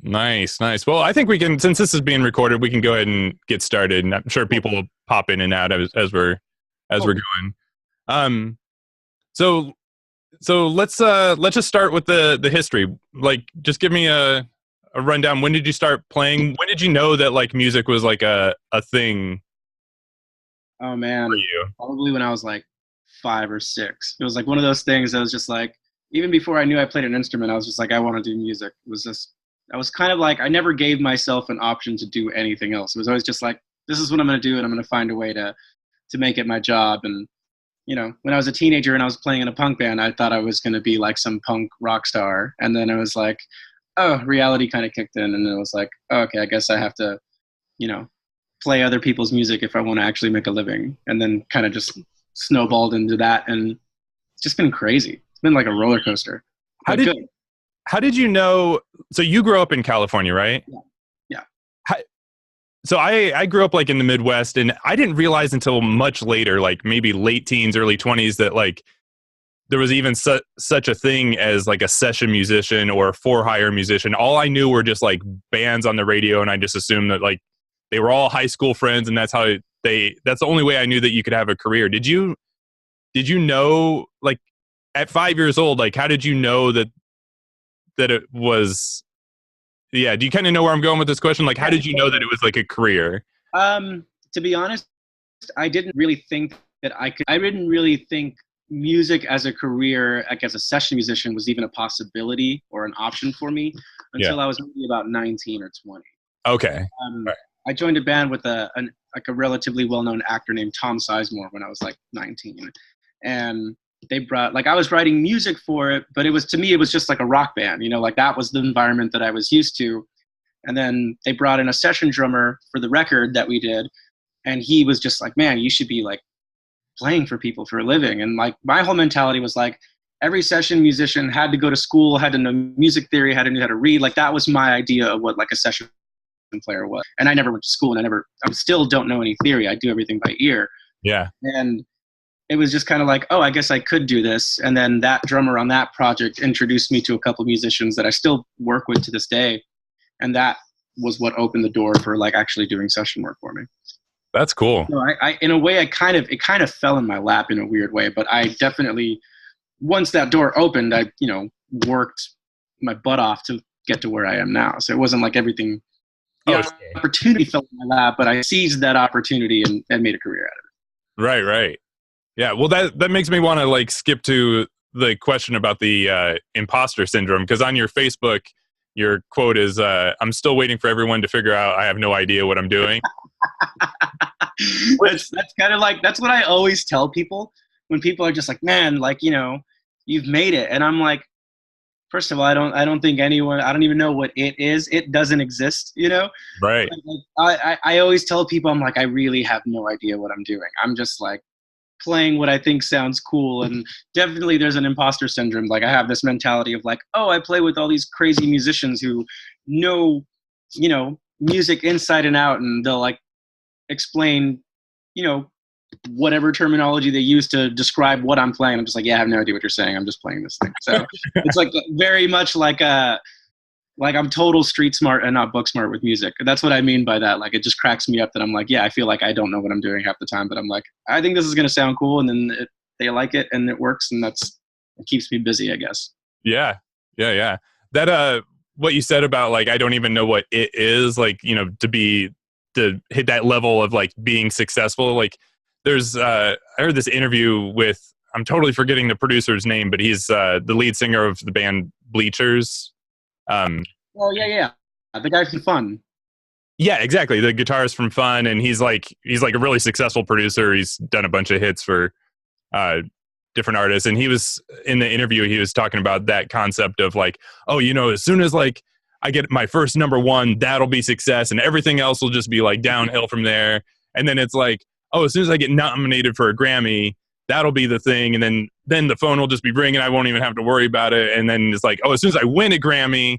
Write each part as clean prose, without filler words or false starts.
Nice, nice. Well, I think we can, since this is being recorded, we can go ahead and get started. And I'm sure people will pop in and out as we're going. Um, so let's just start with the history. Like, just give me a rundown. When did you start playing? When did you know that like music was like a thing? Oh man, For you? probably when I was like 5 or 6. It was like one of those things that was just like, even before I knew I played an instrument, I was just like, I want to do music. It was just, I was kind of like, I never gave myself an option to do anything else. It was always just like, this is what I'm going to do, and I'm going to find a way to make it my job. And you know, when I was a teenager and I was playing in a punk band, I thought I was going to be like some punk rock star. And then I was like, oh, reality kind of kicked in, and it was like, oh, okay, I guess I have to, you know, play other people's music if I want to actually make a living. And then kind of just snowballed into that, and it's just been crazy. It's been like a roller coaster. How did you know? So you grew up in California, right? Yeah. So I grew up like in the Midwest, and I didn't realize until much later, like maybe late teens, early 20s, that like there was even such a thing as like a session musician or a for-hire musician. All I knew were just like bands on the radio, and I just assumed that like they were all high school friends, and that's the only way I knew that you could have a career. Did you know, like at 5 years old, like how did you know that it was? Yeah, do you kind of know where I'm going with this question? Like, how did you know that it was like a career? To be honest, I didn't really think that I didn't really think music as a career, like as a session musician, was even a possibility or an option for me until I was maybe about 19 or 20. Okay. Right. I joined a band with a relatively well-known actor named Tom Sizemore when I was like 19. And they brought, like, I was writing music for it, but to me, it was just like a rock band, you know, like that was the environment that I was used to. And then they brought in a session drummer for the record that we did. And he was just like, man, you should be like playing for people for a living. And like, my whole mentality was like, every session musician had to go to school, had to know music theory, had to know how to read. Like that was my idea of what like a session player was. And I never went to school, and I still don't know any theory. I do everything by ear. Yeah. And it was just kind of like, oh, I guess I could do this. And then that drummer on that project introduced me to a couple musicians that I still work with to this day. And that was what opened the door for like actually doing session work for me. That's cool. So I in a way, it kind of fell in my lap in a weird way, but I definitely, once that door opened, I, you know, worked my butt off to get to where I am now. So it wasn't like everything, opportunity fell in my lap, but I seized that opportunity and made a career out of it. Right. Yeah, well, that makes me want to like skip to the question about the imposter syndrome, because on your Facebook, your quote is, "I'm still waiting for everyone to figure out I have no idea what I'm doing." That's kind of like, that's what I always tell people when people are just like, "Man, like, you know, you've made it," and I'm like, first of all, I don't think anyone, I don't even know what it is. It doesn't exist, you know? Right. Like, I always tell people, I'm like, I really have no idea what I'm doing. I'm just like playing what I think sounds cool. And definitely there's an imposter syndrome. Like I have this mentality of like, oh, I play with all these crazy musicians who know, you know, music inside and out, and they'll like explain, you know, whatever terminology they use to describe what I'm playing. I'm just like, yeah, I have no idea what you're saying. I'm just playing this thing. So it's like very much like I'm total street smart and not book smart with music. That's what I mean by that. Like, it just cracks me up that I'm like, yeah, I feel like I don't know what I'm doing half the time, but I'm like, I think this is going to sound cool. And then they like it and it works. And it keeps me busy, I guess. Yeah. That, what you said about like, I don't even know what it is, like, you know, to hit that level of like being successful. Like there's, I heard this interview with, I'm totally forgetting the producer's name, but he's the lead singer of the band Bleachers. Oh yeah, the guy from Fun. Yeah, exactly, the guitarist from Fun, and he's like a really successful producer. He's done a bunch of hits for different artists, and he was in the interview. He was talking about that concept of like, oh, you know, as soon as like I get my first #1, that'll be success, and everything else will just be like downhill from there. And then it's like, oh, as soon as I get nominated for a Grammy, that'll be the thing. And then the phone will just be ringing. I won't even have to worry about it. And then it's like, oh, as soon as I win a Grammy,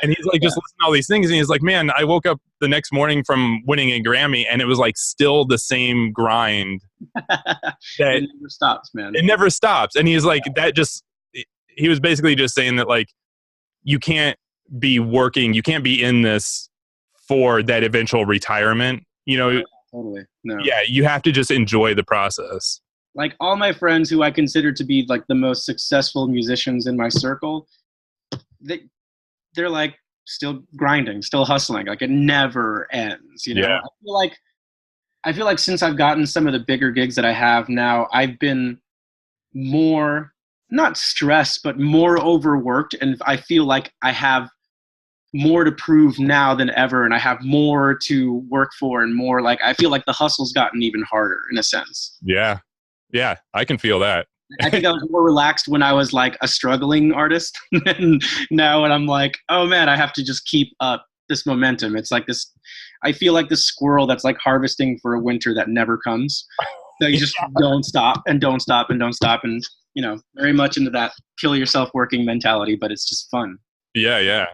and he's like, just listening to all these things. And he's like, man, I woke up the next morning from winning a Grammy, and it was like still the same grind. It never stops, man. It never stops. And he's like, he was basically just saying that like, you can't be working. You can't be in this for that eventual retirement. You know, totally. No. Yeah, you have to just enjoy the process. Like all my friends who I consider to be like the most successful musicians in my circle, they're like still grinding, still hustling. Like it never ends. You know, Yeah. I feel like since I've gotten some of the bigger gigs that I have now, I've been more not stressed, but more overworked, and I feel like I have more to prove now than ever, and I have more to work for, and more like I feel like the hustle's gotten even harder in a sense. Yeah, I can feel that. I think I was more relaxed when I was like a struggling artist, and now when I'm like, oh man, I have to just keep up this momentum. It's like this. I feel like this squirrel that's like harvesting for a winter that never comes. So you just don't stop and don't stop and don't stop, and you know, very much into that kill yourself working mentality. But it's just fun. Yeah.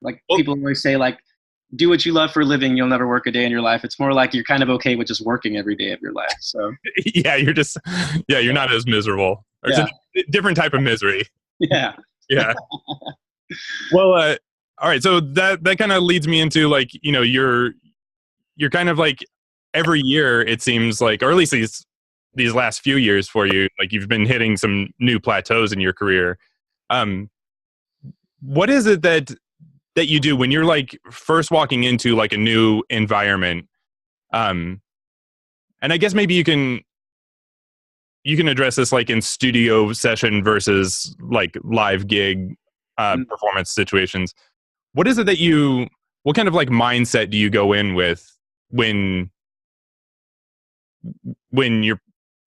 Like people always say, like, do what you love for a living, you'll never work a day in your life. It's more like you're kind of okay with just working every day of your life. So yeah, you're not as miserable. It's a different type of misery. Yeah. Well, all right. So that kind of leads me into like, you know, you're kind of like every year it seems like, or at least these last few years for you, like you've been hitting some new plateaus in your career. What is it that you do when you're like first walking into like a new environment? And I guess maybe you can address this like in studio session versus like live gig performance situations. What is it that what kind of like mindset do you go in with when you're,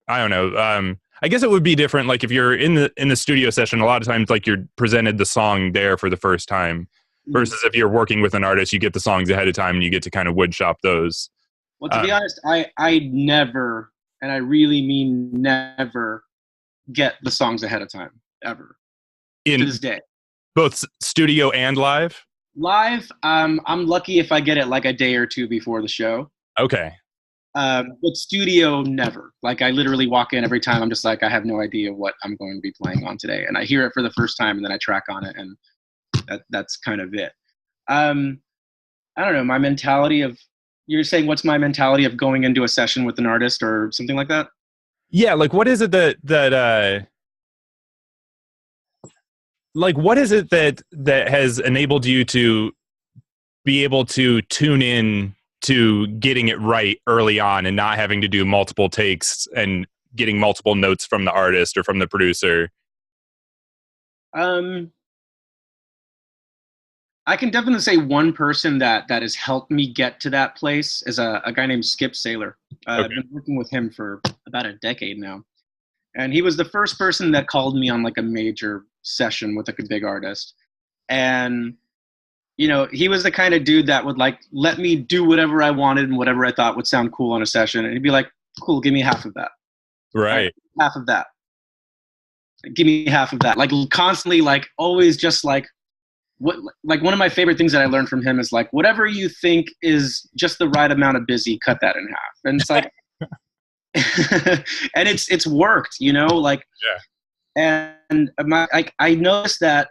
I don't know, I guess it would be different like if you're in the studio session, a lot of times like you're presented the song there for the first time. Versus if you're working with an artist, you get the songs ahead of time and you get to kind of wood shop those. Well, to be honest, I never, and I really mean never, get the songs ahead of time, ever. To this day. Both studio and live? Live, I'm lucky if I get it like a day or two before the show. Okay. But studio, never. Like I literally walk in every time, I'm just like, I have no idea what I'm going to be playing on today. And I hear it for the first time and then I track on it, and that's kind of it. I don't know, my mentality of, you're saying what's my mentality of going into a session with an artist or something like that? Yeah, like what is it that like what is it that has enabled you to be able to tune in to getting it right early on and not having to do multiple takes and getting multiple notes from the artist or from the producer? I can definitely say one person that has helped me get to that place is a guy named Skip Saylor. I've been working with him for about a decade now. And he was the first person that called me on like a major session with like a big artist. And, you know, he was the kind of dude that would like let me do whatever I wanted and whatever I thought would sound cool on a session. And he'd be like, cool, give me half of that. Right. Like, half of that. Give me half of that. Like constantly, like always just like, what, like one of my favorite things that I learned from him is like, whatever you think is just the right amount of busy, cut that in half. And it's like, and it's worked, you know, like, and I noticed that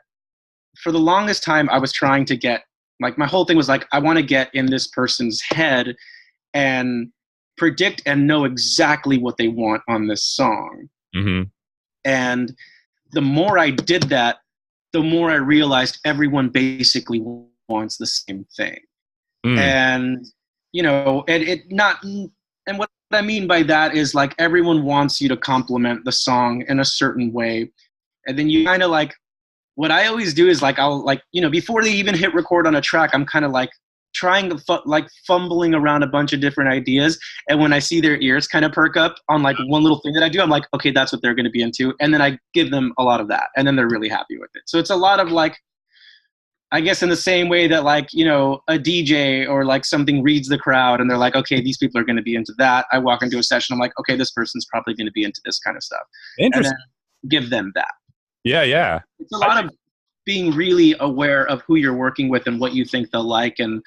for the longest time I was trying to get, like my whole thing was like, I want to get in this person's head and predict and know exactly what they want on this song. Mm-hmm. And the more I did that, the more I realized everyone basically wants the same thing. And, you know, and what I mean by that is like everyone wants you to compliment the song in a certain way. And then you kind of like, what I always do is like, I'll like, you know, before they even hit record on a track, I'm kind of like trying to like fumbling around a bunch of different ideas. And when I see their ears kind of perk up on like one little thing that I do, I'm like, okay, that's what they're going to be into. And then I give them a lot of that. And then they're really happy with it. So it's a lot of like, I guess in the same way that like, you know, a DJ or like something reads the crowd and they're like, okay, these people are going to be into that. I walk into a session, I'm like, okay, this person's probably going to be into this kind of stuff. Interesting. And then give them that. Yeah. It's a lot of being really aware of who you're working with and what you think they'll like. And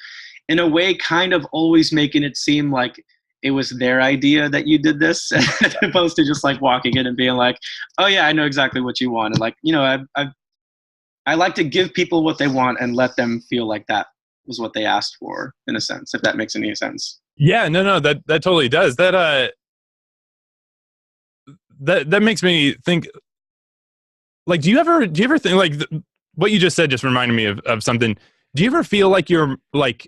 in a way, kind of always making it seem like it was their idea that you did this, as opposed to just like walking in and being like, oh yeah, I know exactly what you want. And like, you know, I've I like to give people what they want and let them feel like that was what they asked for, in a sense, if that makes any sense. Yeah, no, that totally does. That makes me think. Like, do you ever think like what you just said just reminded me of something? Do you ever feel like you're like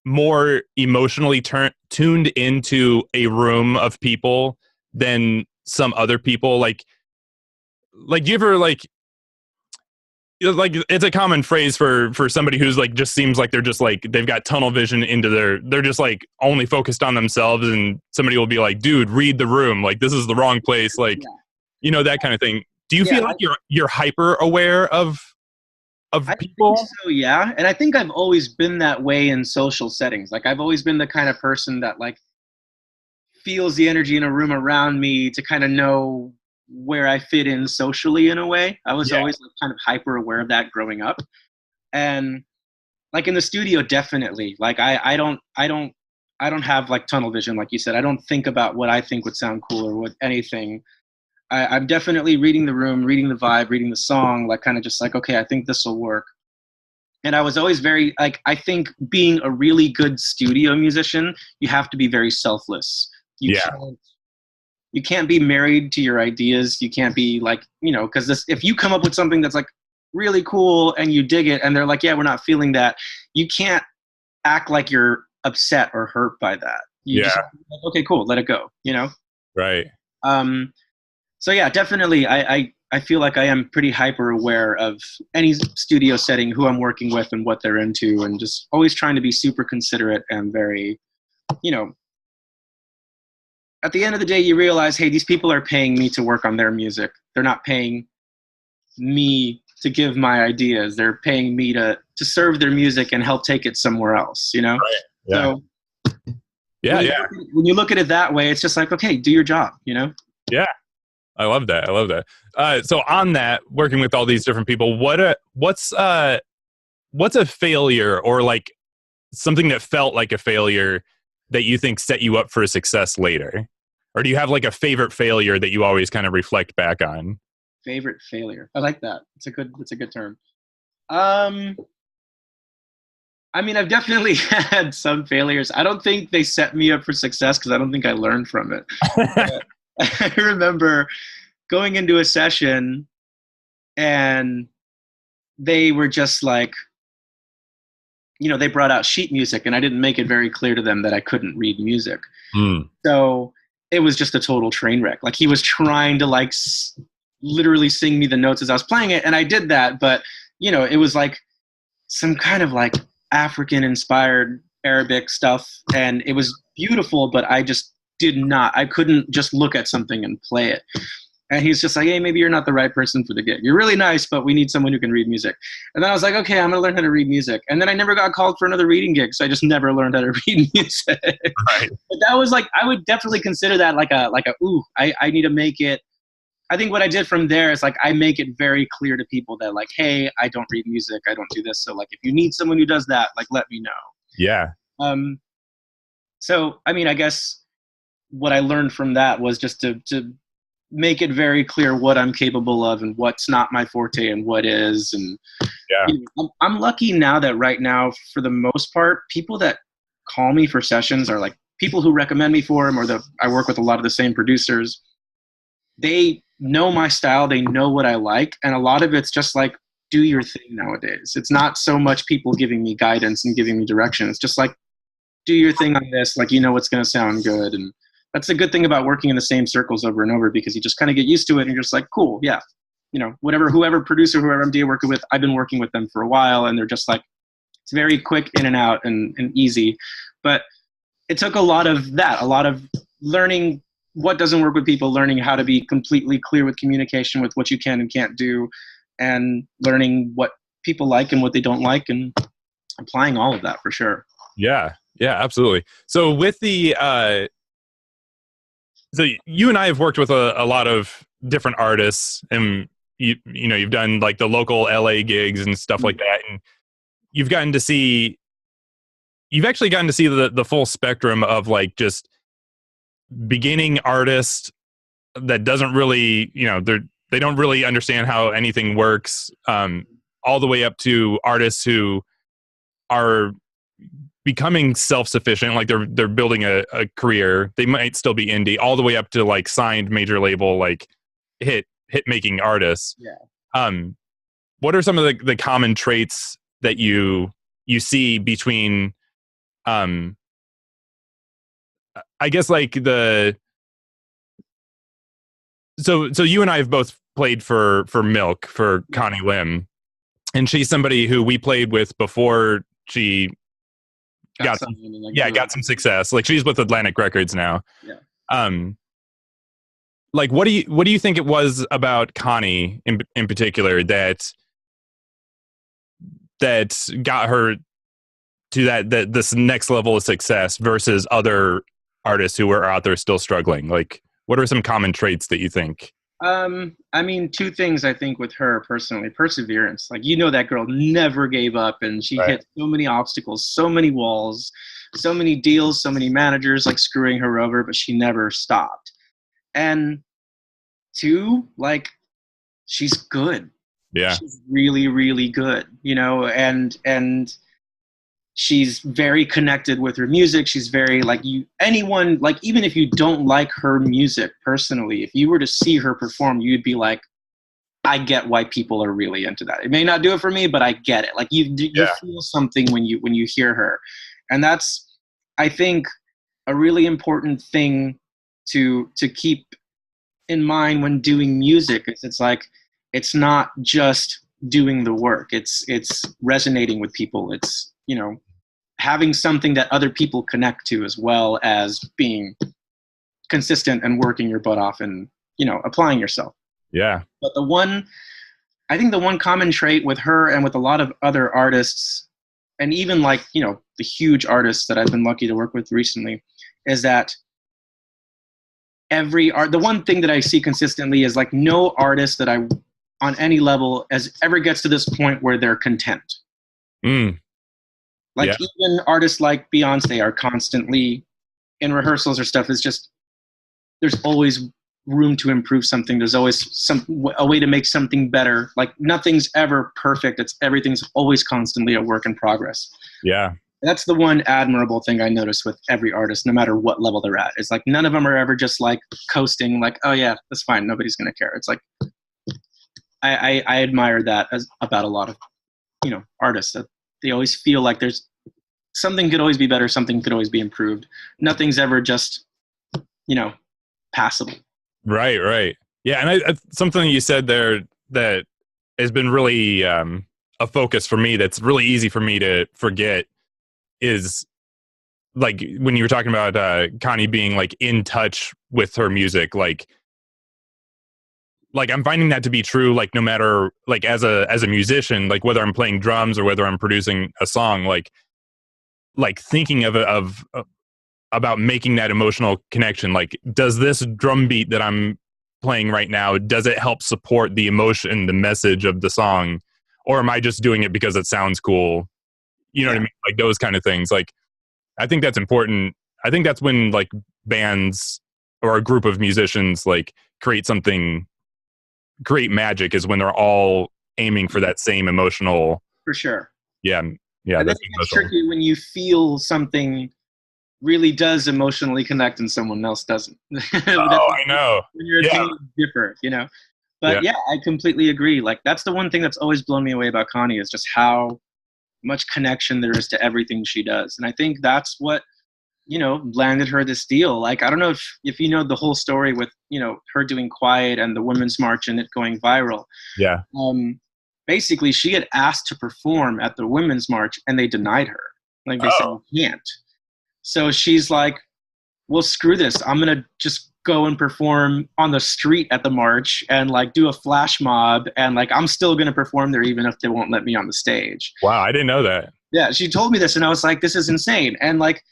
more emotionally tuned into a room of people than some other people? Like do you ever like it's a common phrase for somebody who's like just seems like they're just like they've got tunnel vision into they're just like only focused on themselves, and somebody will be like, dude, read the room, like this is the wrong place, like that kind of thing. Do you feel like you're hyper aware of people? I think so, yeah. And I think I've always been that way in social settings. Like I've always been the kind of person that like feels the energy in a room around me to kind of know where I fit in socially in a way. I was always like kind of hyper aware of that growing up. And like in the studio, definitely. Like I don't have like tunnel vision, like you said. I don't think about what I think would sound cool or what anything. I'm definitely reading the room, reading the vibe, reading the song, like kind of just like, okay, I think this will work. And I was always very like, I think being a really good studio musician, you have to be very selfless. You can't be married to your ideas. You can't be like, because if you come up with something that's like really cool and you dig it and they're like, yeah, we're not feeling that, you can't act like you're upset or hurt by that. You just like, okay, cool, let it go, Right. So yeah, definitely. I feel like I am pretty hyper aware of any studio setting, who I'm working with and what they're into, and just always trying to be super considerate and very, at the end of the day, you realize, hey, these people are paying me to work on their music. They're not paying me to give my ideas. They're paying me to serve their music and help take it somewhere else, Right. Yeah. So when you look at it that way, it's just like, okay, do your job, Yeah. I love that. So on that, working with all these different people, what's a failure or like something that felt like a failure that you think set you up for success later? Or do you have like a favorite failure that you always kind of reflect back on? Favorite failure. I like that. It's a good term. I mean, I've definitely had some failures. I don't think they set me up for success because I don't think I learned from it. I remember going into a session and they were just like, they brought out sheet music and I didn't make it very clear to them that I couldn't read music. So it was just a total train wreck. Like he was trying to like literally sing me the notes as I was playing it. And I did that, but it was like some kind of like African inspired Arabic stuff. And it was beautiful, but I just I couldn't just look at something and play it. And he's just like, hey, maybe you're not the right person for the gig. You're really nice, but we need someone who can read music. And then I was like, okay, I'm going to learn how to read music. And then I never got called for another reading gig, so I just never learned how to read music. Right. But that was like, I would definitely consider that I need to make it. I think what I did from there is like, I make it very clear to people that like, hey, I don't read music. I don't do this. So like, if you need someone who does that, like, let me know. Yeah. So, I mean, I guess what I learned from that was just to make it very clear what I'm capable of and what's not my forte and what is. And I'm lucky now that right now, for the most part, people that call me for sessions are like people who recommend me for them, or I work with a lot of the same producers. They know my style. They know what I like. And a lot of it's just like, do your thing nowadays. It's not so much people giving me guidance and giving me direction. It's just like, do your thing on this. Like, what's going to sound good. And that's the good thing about working in the same circles over and over, because you just kind of get used to it and you're just like, cool, yeah. Whoever producer, whoever I'm working with, I've been working with them for a while, and they're just like, it's very quick in and out and easy. But it took a lot of learning what doesn't work with people, learning how to be completely clear with communication with what you can and can't do, and learning what people like and what they don't like, and applying all of that for sure. Yeah, absolutely. So with the so you and I have worked with a lot of different artists, and you've done like the local LA gigs and stuff like that, and you've actually gotten to see the full spectrum of like just beginning artists that doesn't really, they don't really understand how anything works, all the way up to artists who are becoming self-sufficient, like they're building a career. They might still be indie, all the way up to like signed major label, like hit making artists. Yeah. What are some of the common traits that you see between, I guess like so you and I have both played for MILCK, for Connie Lim, and she's somebody who we played with before she got some success. Like she's with Atlantic Records now. Yeah. Like what do you think it was about Connie in particular that got her to that this next level of success versus other artists who were out there still struggling? Like what are some common traits that you think? I mean, two things I think with her personally: perseverance. Like, that girl never gave up, and she hit so many obstacles, so many walls, so many deals, so many managers like screwing her over, but she never stopped. And two, like, she's good. Yeah. She's really, really good, and she's very connected with her music. She's very anyone, like, even if you don't like her music personally, if you were to see her perform, you'd be like, I get why people are really into that. It may not do it for me, but I get it. Like you feel something when you hear her. And that's, I think, a really important thing to keep in mind when doing music. It's like, it's not just doing the work. It's resonating with people. It's, having something that other people connect to, as well as being consistent and working your butt off and, applying yourself. Yeah. But I think the one common trait with her and with a lot of other artists, and even the huge artists that I've been lucky to work with recently, is that the one thing that I see consistently is like no artist that I, on any level, ever gets to this point where they're content. Even artists like Beyonce are constantly in rehearsals or stuff. It's just, there's always room to improve something. There's always a way to make something better. Like nothing's ever perfect. Everything's always constantly a work in progress. Yeah. That's the one admirable thing I notice with every artist, no matter what level they're at. It's like none of them are ever just like coasting, like, oh yeah, that's fine, nobody's gonna care. It's like I admire that about a lot of artists, that they always feel like there's something could always be better, something could always be improved. Nothing's ever just passable. Right. Yeah, and something you said there that has been really a focus for me, that's really easy for me to forget, is like when you were talking about Connie being like in touch with her music, like I'm finding that to be true, like no matter, like as a musician, like whether I'm playing drums or whether I'm producing a song, like thinking about making that emotional connection. Like, does this drum beat that I'm playing right now, does it help support the emotion, the message of the song, or am I just doing it because it sounds cool? You know what I mean? Like those kind of things. Like, I think that's important. I think that's when like bands or a group of musicians like create magic, is when they're all aiming for that same emotional. For sure. Yeah. I think it's tricky when you feel something really does emotionally connect and someone else doesn't. I know. When your opinions differ, But yeah, I completely agree. Like that's the one thing that's always blown me away about Connie, is just how much connection there is to everything she does. And I think that's what, landed her this deal. Like, I don't know if you know the whole story with, her doing Quiet and the Women's March and it going viral. Yeah. Basically, she had asked to perform at the Women's March and they denied her. Like, they said, you can't. So she's like, well, screw this. I'm going to just go and perform on the street at the march and like do a flash mob. And like, I'm still going to perform there even if they won't let me on the stage. Wow. I didn't know that. Yeah. She told me this and I was like, this is insane. And like,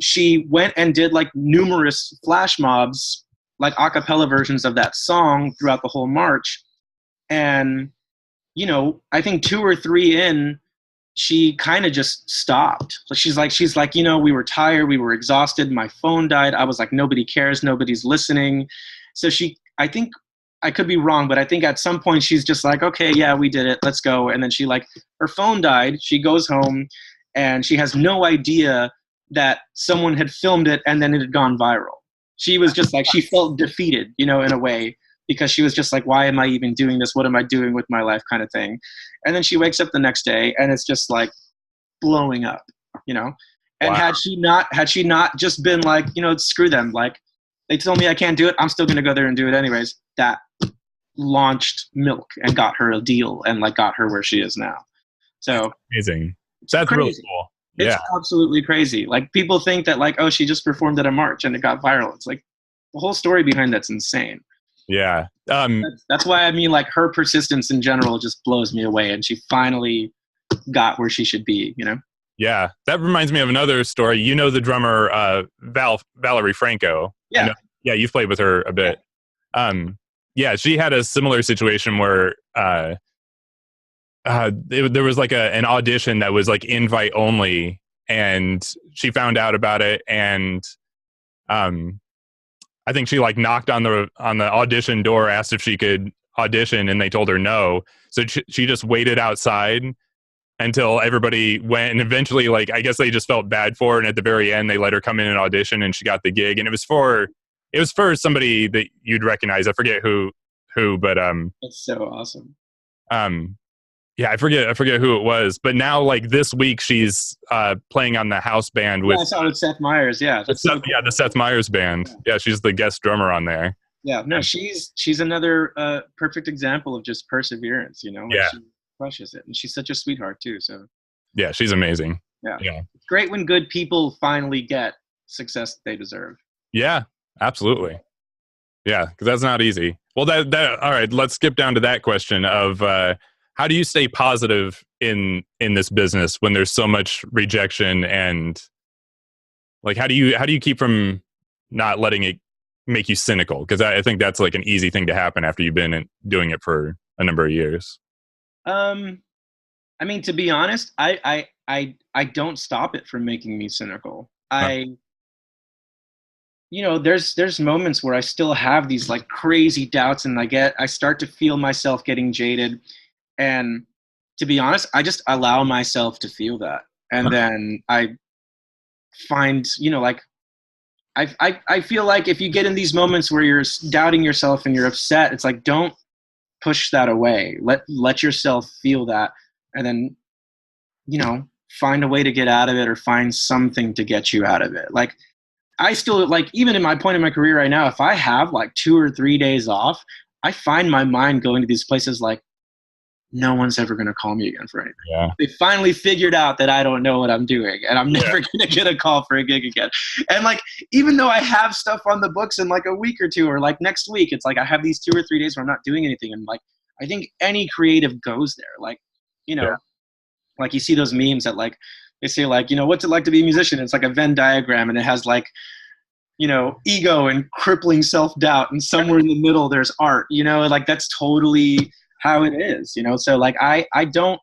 she went and did like numerous flash mobs, like a cappella versions of that song throughout the whole march. And, I think 2 or 3 in, she kind of just stopped. So she's like, we were tired, we were exhausted, my phone died. I was like, nobody cares, nobody's listening. So I think I could be wrong, but I think at some point she's just like, okay, yeah, we did it. Let's go. And then she like, her phone died. She goes home and she has no idea that someone had filmed it and then it had gone viral. She was just like, she felt defeated, you know, in a way, because she was just like, why am I even doing this? What am I doing with my life kind of thing? And then she wakes up the next day and it's just like blowing up, you know? And Wow. had she not just been like, you know, screw them, like they told me I can't do it, I'm still going to go there and do it anyways. That launched MILCK and got her a deal and like got her where she is now. So Amazing. That's crazy. really cool. It's Yeah. absolutely crazy. Like people think that like, oh, she just performed at a march and it got viral. It's like the whole story behind that's insane. Yeah. That's why I mean, like her persistence in general just blows me away. And she finally got where she should be, you know? Yeah. That reminds me of another story. You know the drummer Valerie Franco. Yeah. Yeah, you've played with her a bit. Yeah, she had a similar situation where there was like an audition that was like invite only, and she found out about it, and I think she like knocked on the audition door, asked if she could audition, and they told her no. So she just waited outside until everybody went, and eventually, like, I guess they just felt bad for her, and at the very end they let her come in and audition, and she got the gig, and it was for somebody that you'd recognize. I forget who, but That's so awesome. yeah, I forget who it was, but now like this week she's playing on the house band with I saw it with Seth Meyers. Yeah, that's so cool. Yeah, the Seth Meyers band. Yeah, she's the guest drummer on there. Yeah, no, she's another perfect example of just perseverance. You know, like Yeah. she crushes it, and she's such a sweetheart too. So Yeah, she's amazing. yeah, Yeah. it's great when good people finally get success that they deserve. Yeah, absolutely. Yeah, because that's not easy. Well, that all right. Let's skip down to that question of how do you stay positive in this business when there's so much rejection, and like how do you keep from not letting it make you cynical? Because I think that's like an easy thing to happen after you've been doing it for a number of years. I mean, to be honest, I don't stop it from making me cynical. You know, there's moments where I still have these like crazy doubts, and I start to feel myself getting jaded. And to be honest, I just allow myself to feel that. And then I find, you know, like I feel like if you get in these moments where you're doubting yourself and you're upset, it's like, don't push that away. Let yourself feel that, and then, you know, find a way to get out of it, or find something to get you out of it. Like, I still, like, even in my point in my career right now, if I have like 2 or 3 days off, I find my mind going to these places like, no one's ever going to call me again for anything. Yeah. They finally figured out that I don't know what I'm doing, and I'm never going to get a call for a gig again. And like, even though I have stuff on the books in like a week or two, or like next week, it's like I have these 2 or 3 days where I'm not doing anything. And like, I think any creative goes there. Like, you know, like you see those memes that like, they say like, you know, what's it like to be a musician? It's like a Venn diagram, and it has like, you know, ego and crippling self-doubt, and somewhere in the middle there's art, you know, like that's totally how it is, you know? So like, I don't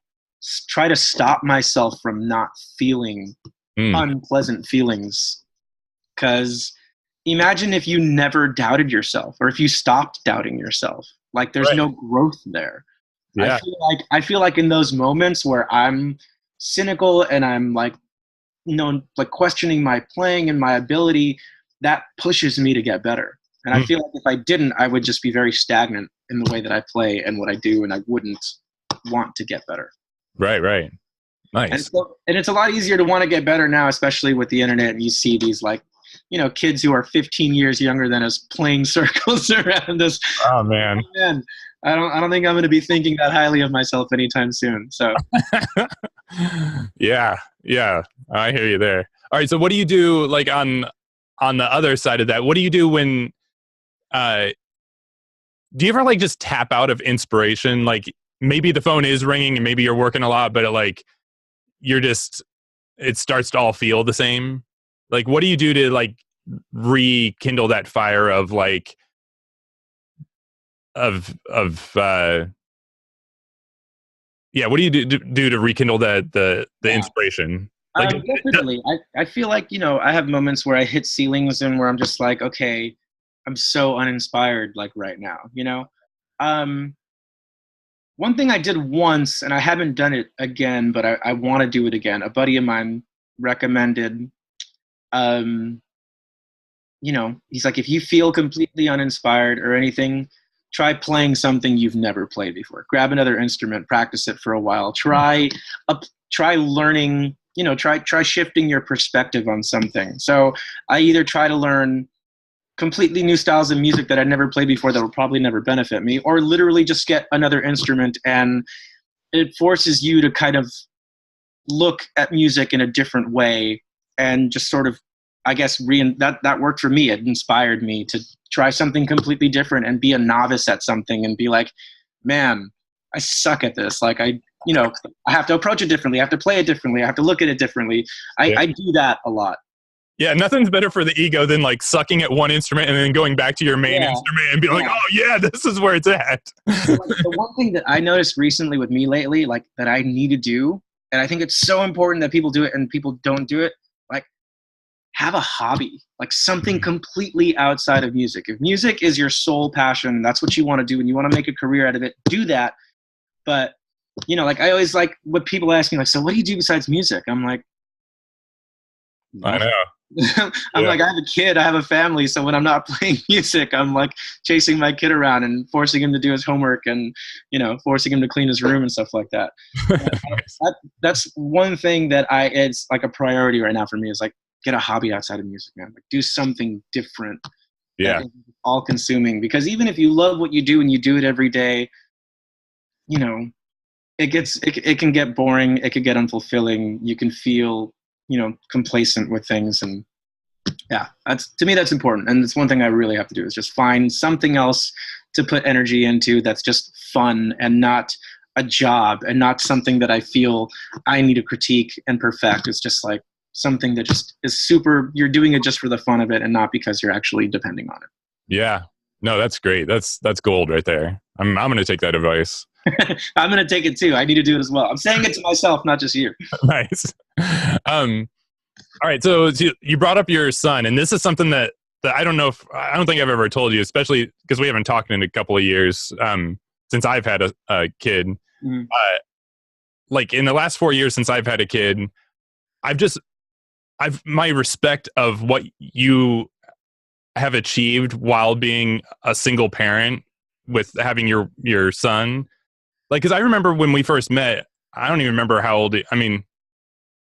try to stop myself from not feeling unpleasant feelings, because imagine if you never doubted yourself, or if you stopped doubting yourself, like there's no growth there. Yeah. I feel like in those moments where I'm cynical and I'm like, you know, like questioning my playing and my ability, that pushes me to get better. And I feel like if I didn't, I would just be very stagnant in the way that I play and what I do, and I wouldn't want to get better. Right. Nice. And it's a lot easier to want to get better now, especially with the internet, and you see these like, you know, kids who are 15 years younger than us playing circles around us. Oh man. I don't think I'm going to be thinking that highly of myself anytime soon. So yeah, I hear you there. All right, so what do you do like on the other side of that? What do you do when do you ever like just tap out of inspiration? Like maybe the phone is ringing and maybe you're working a lot, but it starts to all feel the same. Like, what do you do to like rekindle that fire of like, what do you do to rekindle the inspiration? Like, definitely. I feel like, you know, I have moments where I hit ceilings and where I'm just like, okay, I'm so uninspired like right now, you know? Um, One thing I did once, and I haven't done it again, but I want to do it again. A buddy of mine recommended, um, he's like, if you feel completely uninspired or anything, try playing something you've never played before. Grab another instrument, practice it for a while. Try learning. Try shifting your perspective on something. So I either try to learn completely new styles of music that I'd never played before that will probably never benefit me, or literally just get another instrument, and it forces you to kind of look at music in a different way and just sort of, I guess, that worked for me. It inspired me to try something completely different and be a novice at something and be like, man, I suck at this. Like I have to approach it differently. I have to play it differently. I have to look at it differently. I do that a lot. Yeah, nothing's better for the ego than like sucking at one instrument and then going back to your main instrument and be like, oh yeah, this is where it's at. So, like, the one thing that I noticed recently with me lately, like that I need to do, and I think it's so important that people do it and people don't do it, like have a hobby, like something completely outside of music. If music is your sole passion, that's what you want to do and you want to make a career out of it, do that. But, like I always like what people ask me, like, so what do you do besides music? I'm like, I know. I'm like, I have a kid, I have a family. So when I'm not playing music, I'm like chasing my kid around and forcing him to do his homework and, forcing him to clean his room and stuff like that. That's one thing that it's like a priority right now for me is like, get a hobby outside of music, man. Like do something different. Yeah. All consuming, because even if you love what you do and you do it every day, it can get boring. It could get unfulfilling. You can feel, complacent with things. And yeah, to me, that's important. And it's one thing I really have to do is just find something else to put energy into that's just fun and not a job and not something that I feel I need to critique and perfect. It's just like something that just is super, you're doing it just for the fun of it and not because you're actually depending on it. Yeah. No, that's great. That's gold right there. I'm going to take that advice. I'm going to take it too. I need to do it as well. I'm saying it to myself, not just you. Nice. All right. So you brought up your son, and this is something that I don't think I've ever told you, especially because we haven't talked in a couple of years since I've had a kid. Mm-hmm. Like in the last 4 years since I've had a kid, my respect of what you have achieved while being a single parent with having your son. Like, because I remember when we first met, I don't even remember how old. I mean,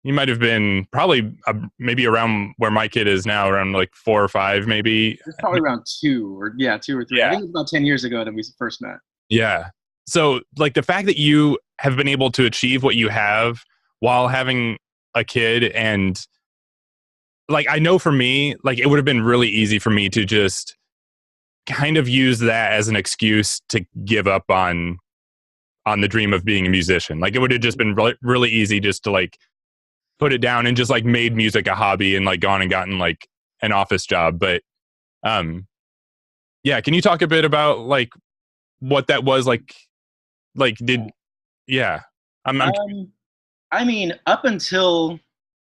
you might have been probably maybe around where my kid is now, around like 4 or 5, maybe. It's probably around 2 or 3. Yeah. I think it was about 10 years ago that we first met. Yeah. So like the fact that you have been able to achieve what you have while having a kid, and like, I know for me, like it would have been really easy for me to just kind of use that as an excuse to give up on the dream of being a musician. Like it would have just been really easy just to like put it down and just like made music a hobby and like gone and gotten like an office job. But yeah, can you talk a bit about like what that was like yeah. I mean, up until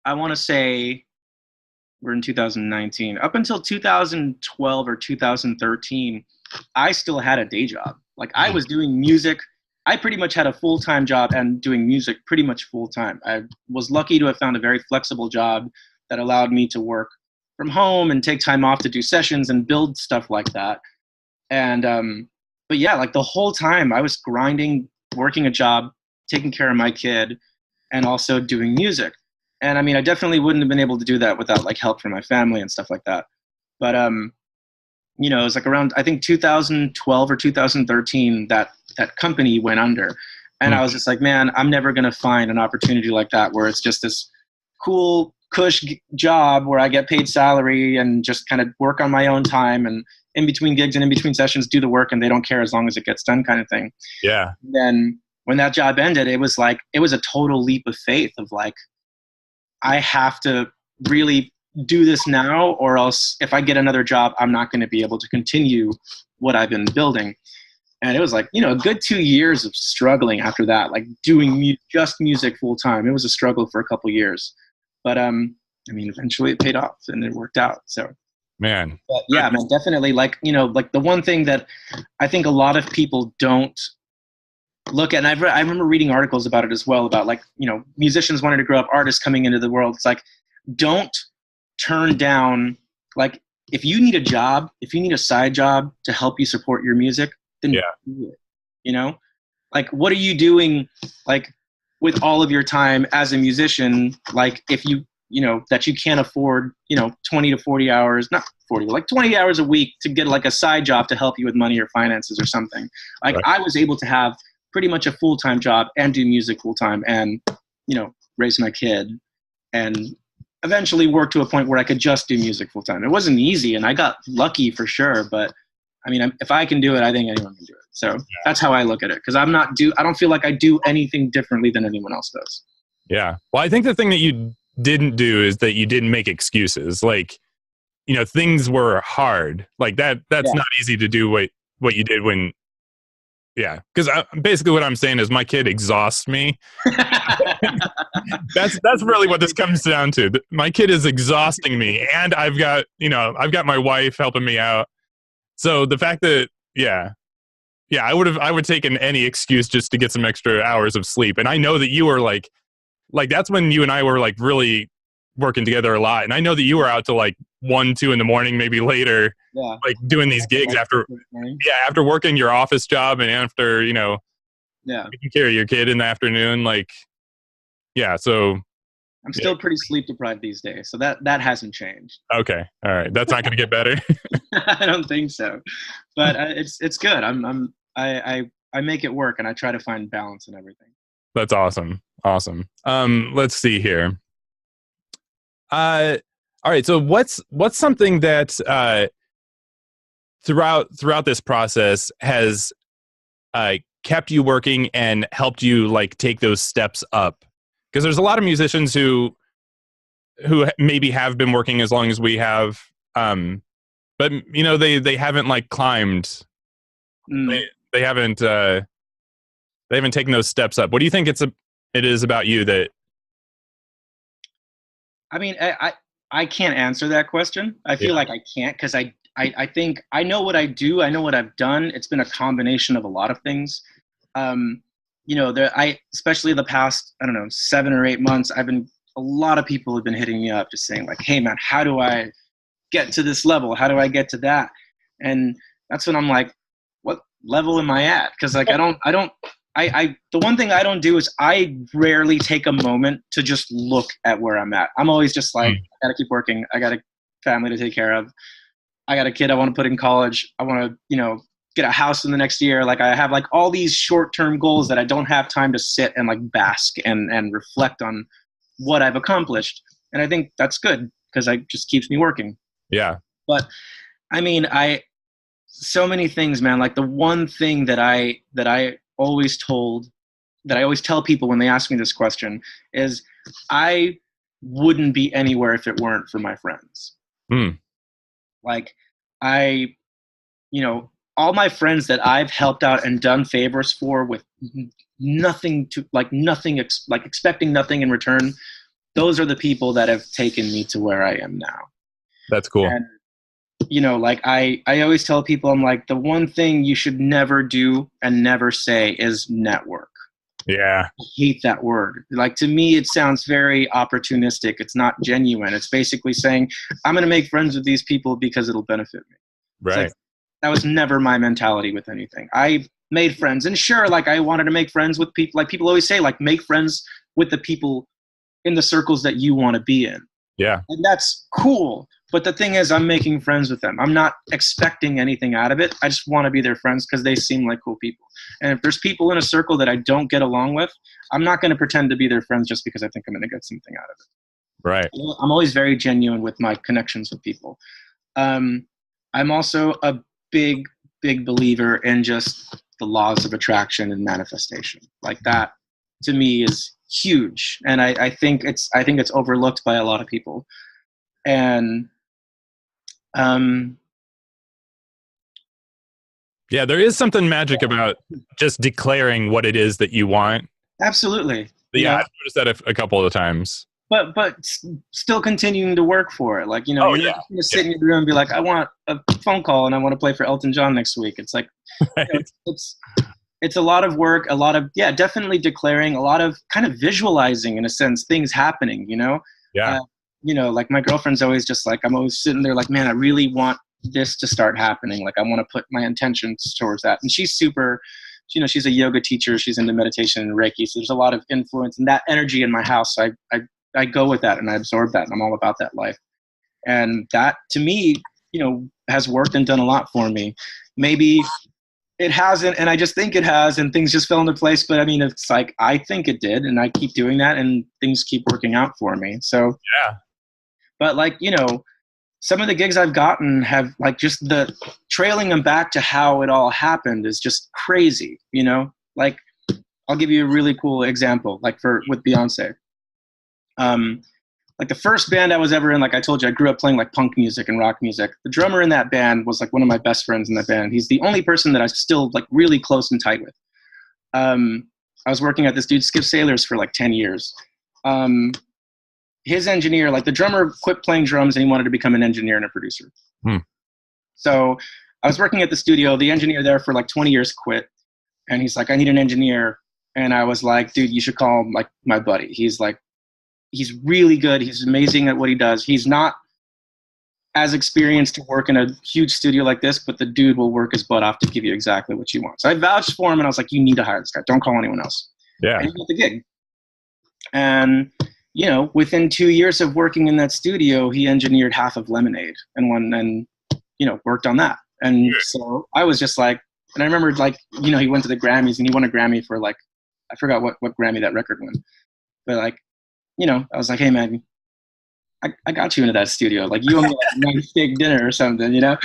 I want to say we're in 2019, up until 2012 or 2013, I still had a day job. Like I was doing music. I pretty much had a full-time job and doing music pretty much full-time. I was lucky to have found a very flexible job that allowed me to work from home and take time off to do sessions and build stuff like that. And, but yeah, like the whole time I was grinding, working a job, taking care of my kid, and also doing music. And I mean, I definitely wouldn't have been able to do that without like help from my family and stuff like that. But, it was like around, I think 2012 or 2013 that company went under. And I was just like, man, I'm never going to find an opportunity like that where it's just this cool cush job where I get paid salary and just kind of work on my own time and in between gigs and in between sessions do the work and they don't care as long as it gets done kind of thing. Yeah. Then when that job ended, it was a total leap of faith of like, I have to really do this now or else if I get another job, I'm not going to be able to continue what I've been building. And it was like, a good 2 years of struggling after that, like doing just music full time. It was a struggle for a couple years, but I mean, eventually it paid off and it worked out. So Man. But yeah, man, definitely. Like, you know, like the one thing that I think a lot of people don't look at, and I remember reading articles about it as well, about like, you know, musicians wanting to grow up, artists coming into the world. It's like, don't turn down, like, if you need a job, if you need a side job to help you support your music, then do it, you know? Like, what are you doing, like, with all of your time as a musician? Like, if you know, that you can't afford, you know, 20 to 40 hours, not 40, but like 20 hours a week to get like a side job to help you with money or finances or something. Like, Right. I was able to have pretty much a full-time job and do music full-time and, you know, raise my kid and eventually work to a point where I could just do music full-time. It wasn't easy, and I got lucky for sure, but I mean, if I can do it, I think anyone can do it. So that's how I look at it, because I don't feel like I do anything differently than anyone else does. Yeah. Well, I think the thing that you didn't do is that you didn't make excuses. Like, you know, things were hard. Like that's not easy to do what you did when, because basically what I'm saying is my kid exhausts me. That's really what this comes down to. My kid is exhausting me, and I've got my wife helping me out. So the fact that, I would take any excuse just to get some extra hours of sleep. And I know that you were like that's when you and I were like really working together a lot. And I know that you were out till like 1, 2 in the morning, maybe later, like doing these gigs after working your office job and after, you know, taking care of your kid in the afternoon. Like, so I'm still pretty sleep deprived these days, so that hasn't changed. Okay, all right, that's not going to get better. I don't think so, but it's good. I make it work, and I try to find balance in everything. That's awesome. Let's see here. All right. So what's something that throughout this process has kept you working and helped you like take those steps up? Because there's a lot of musicians who maybe have been working as long as we have, but you know they haven't like climbed. They haven't taken those steps up. What do you think it is about you that? I mean, I can't answer that question. I feel like I can't, because I think I know what I do. I know what I've done. It's been a combination of a lot of things. You know, especially the past, I don't know, 7 or 8 months, a lot of people have been hitting me up just saying like, hey man, how do I get to this level? How do I get to that? And that's when I'm like, what level am I at? Because like, the one thing I don't do is I rarely take a moment to just look at where I'm at. I'm always just like, I gotta keep working. I got a family to take care of. I got a kid I want to put in college. I want to, you know, get a house in the next year. Like I have like all these short-term goals that I don't have time to sit and like bask and reflect on what I've accomplished. And I think that's good because it just keeps me working. Yeah. But I mean, so many things, man. Like the one thing that I always tell people when they ask me this question is I wouldn't be anywhere if it weren't for my friends. Like you know, all my friends that I've helped out and done favors for with expecting nothing in return, those are the people that have taken me to where I am now. That's cool. And, you know, like I always tell people, I'm like, the one thing you should never do and never say is network. Yeah. I hate that word. Like, to me, it sounds very opportunistic. It's not genuine. It's basically saying, I'm going to make friends with these people because it'll benefit me. Right. Like, that was never my mentality with anything. I made friends. And sure, like, I wanted to make friends with people. Like, people always say, like, make friends with the people in the circles that you want to be in. Yeah. And that's cool. But the thing is, I'm making friends with them. I'm not expecting anything out of it. I just want to be their friends because they seem like cool people. And if there's people in a circle that I don't get along with, I'm not going to pretend to be their friends just because I think I'm going to get something out of it. Right. I'm always very genuine with my connections with people. I'm also a big believer in just the laws of attraction and manifestation. Like, that to me is huge. And I think it's overlooked by a lot of people. And yeah, there is something magic about just declaring what it is that you want. Absolutely. Yeah, I've noticed that a couple of times. still continuing to work for it. Like, you know, Oh, you're yeah. not just gonna sit in your room and be like, I want a phone call and I want to play for Elton John next week. It's like, Right. you know, it's a lot of work, a lot of, definitely declaring, a lot of kind of visualizing, in a sense, things happening, you know? Yeah. You know, like my girlfriend's always just like, I'm always sitting there like, man, I really want this to start happening. Like, I want to put my intentions towards that. And she's super, you know, she's a yoga teacher. She's into meditation and Reiki. So there's a lot of influence and that energy in my house. So I go with that and I absorb that, and I'm all about that life. And that, to me, you know, has worked and done a lot for me. Maybe it hasn't, and I just think it has, and things just fell into place. But I mean, it's like, I think it did, and I keep doing that, and things keep working out for me. So, Yeah. but like, you know, some of the gigs I've gotten have, like, just the trailing them back to how it all happened is just crazy, you know? Like, I'll give you a really cool example, like with Beyonce. Like the first band I was ever in, like I told you, I grew up playing like punk music and rock music. The drummer in that band was like one of my best friends in that band. He's the only person that I'm still like really close and tight with. I was working at this dude, Skip Sailors, for like 10 years. His engineer, like the drummer quit playing drums and he wanted to become an engineer and a producer. So I was working at the studio. The engineer there for like 20 years quit. And he's like, I need an engineer. And I was like, dude, you should call him like my buddy. He's really good. He's amazing at what he does. He's not as experienced to work in a huge studio like this, but the dude will work his butt off to give you exactly what you want. So I vouched for him and I was like, you need to hire this guy. Don't call anyone else. Yeah. And he got the gig. And, you know, within 2 years of working in that studio, he engineered half of Lemonade and you know, worked on that. And so I was just like, and I remember, like, you know, he went to the Grammys and he won a Grammy for like, I forgot what Grammy that record won. But like, you know, I was like, hey man, I got you into that studio. Like, you owe me like a nice steak dinner or something, you know?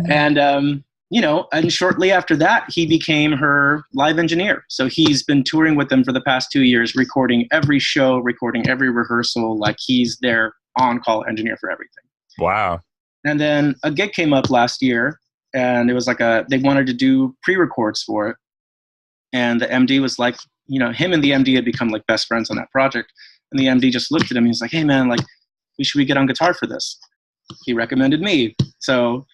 And, you know, and shortly after that, he became her live engineer. So he's been touring with them for the past 2 years, recording every show, recording every rehearsal. Like, he's their on-call engineer for everything. Wow. And then a gig came up last year, and it was like they wanted to do pre-records for it. And the MD was like, you know, him and the MD had become like best friends on that project. And the MD just looked at him. He's like, hey man, like, should we get on guitar for this? He recommended me. So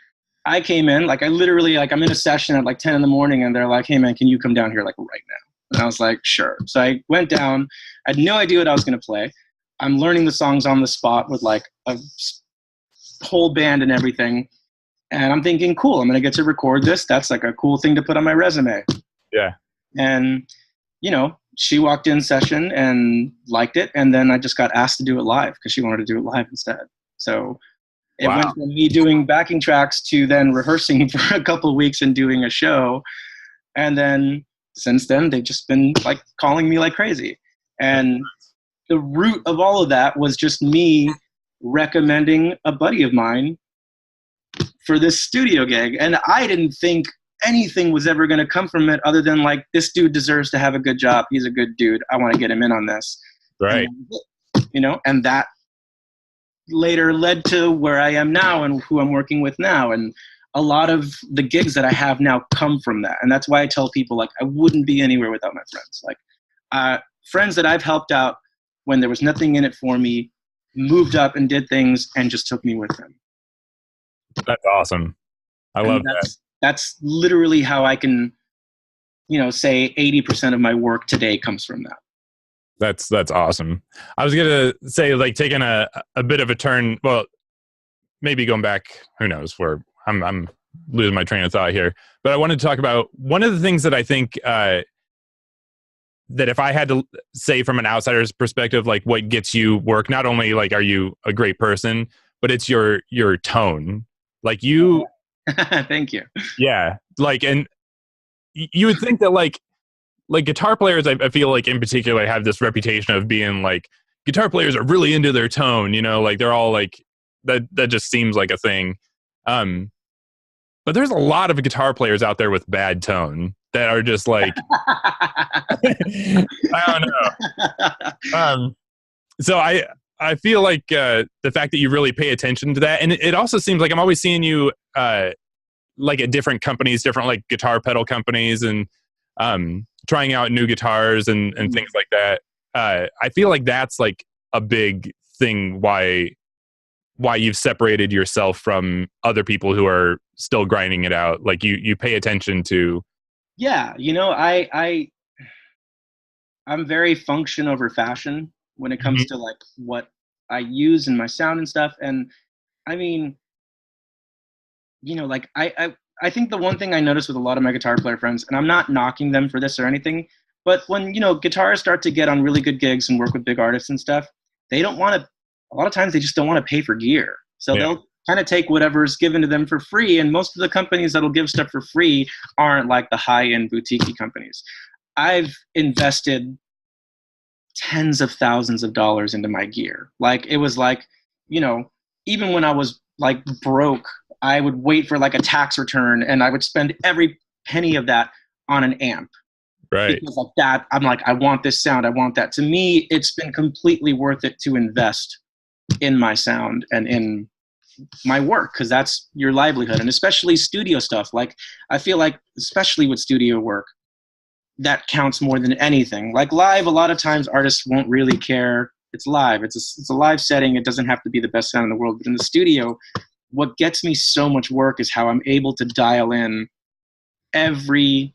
I came in, like, I literally, like, I'm in a session at like 10 in the morning and they're like, hey man, can you come down here like right now? And I was like, sure. So I went down. I had no idea what I was going to play. I'm learning the songs on the spot with like a whole band and everything. And I'm thinking, cool, I'm going to get to record this. That's like a cool thing to put on my resume. Yeah. And, you know, she walked in session and liked it. And then I just got asked to do it live because she wanted to do it live instead. So it went from me doing backing tracks to then rehearsing for a couple of weeks and doing a show. And then since then, they've just been like calling me like crazy. And the root of all of that was just me recommending a buddy of mine for this studio gig. And I didn't think anything was ever going to come from it other than like, this dude deserves to have a good job. He's a good dude. I want to get him in on this. Right. And, you know, and that later led to where I am now and who I'm working with now. And a lot of the gigs that I have now come from that. And that's why I tell people, like, I wouldn't be anywhere without my friends. Like, friends that I've helped out when there was nothing in it for me, moved up and did things and just took me with them. That's awesome. I love that. That's literally how I can, you know, say 80% of my work today comes from that. That's awesome. I was going to say, like, taking a bit of a turn, well, maybe going back, who knows, where I'm losing my train of thought here. But I wanted to talk about one of the things that I think that if I had to say from an outsider's perspective, like, what gets you work, not only like, are you a great person, but it's your tone. Like, you... Thank you. Yeah. Like, and you would think that like guitar players, I feel like in particular have this reputation of being like, guitar players are really into their tone, you know, like they're all like, that just seems like a thing. But there's a lot of guitar players out there with bad tone that are just like, I don't know. So I feel like the fact that you really pay attention to that, and it also seems like I'm always seeing you like at different companies, different like guitar pedal companies, and trying out new guitars and things like that. I feel like that's like a big thing why you've separated yourself from other people who are still grinding it out. Like you pay attention to. Yeah, I'm very function over fashion when it comes to like what I use in my sound and stuff. And I mean, like I think the one thing I noticed with a lot of my guitar player friends, and I'm not knocking them for this or anything, but when, guitarists start to get on really good gigs and work with big artists and stuff, they don't want to, a lot of times they just don't want to pay for gear. So they'll kind of take whatever's given to them for free. And most of the companies that'll give stuff for free aren't like the high-end boutique companies. I've invested tens of thousands of dollars into my gear. Like, it was like, even when I was like broke, I would wait for like a tax return and I would spend every penny of that on an amp. Right. Because like that, I'm like, I want this sound. I want that. To me, it's been completely worth it to invest in my sound and in my work, because that's your livelihood. And especially studio stuff. Like, I feel like, especially with studio work, that counts more than anything. Like live, a lot of times artists won't really care. It's live. It's a live setting. It doesn't have to be the best sound in the world. But in the studio, what gets me so much work is how I'm able to dial in every